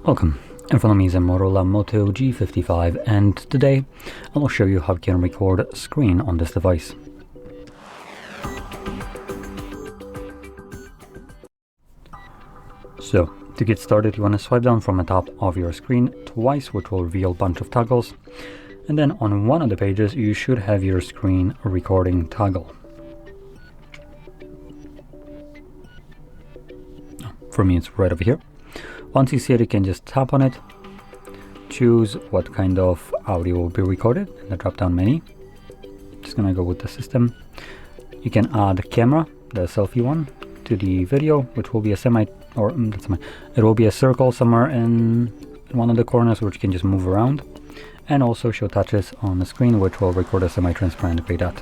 Welcome. In front of me is a MOTOROLA Moto G55, and today I will show you how you can record screen on this device. So, to get started, you want to swipe down from the top of your screen twice, which will reveal a bunch of toggles. And then on one of the pages, you should have your screen recording toggle. For me, it's right over here. Once you see it, you can just tap on it, choose what kind of audio will be recorded in the drop-down menu. Just gonna go with the system. You can add the camera, the selfie one, to the video, which will be a it will be a circle somewhere in one of the corners, which you can just move around, and also show touches on the screen, which will record a semi-transparent gray dot.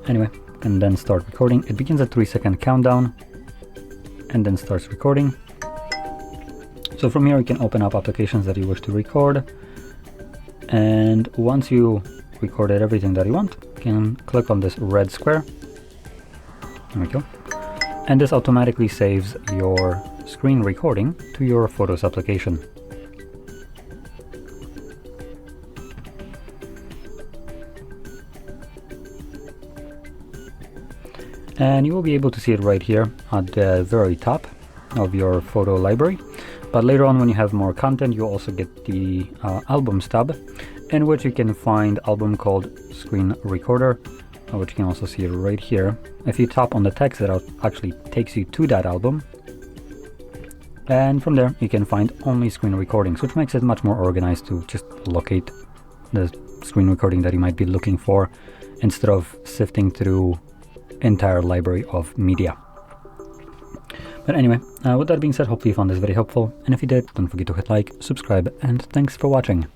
Anyway, and then start recording. It begins a 3-second countdown, and then starts recording. So from here you can open up applications that you wish to record, and once you recorded everything that you want, you can click on this red square. There we go. And this automatically saves your screen recording to your Photos application. And you will be able to see it right here at the very top of your photo library. But later on, when you have more content, you'll also get the Albums tab, in which you can find album called Screen Recorder, which you can also see right here. If you tap on the text, that actually takes you to that album. And from there, you can find only screen recordings, which makes it much more organized to just locate the screen recording that you might be looking for, instead of sifting through entire library of media. But anyway, with that being said, hopefully you found this very helpful, and if you did, don't forget to hit like, subscribe, and thanks for watching.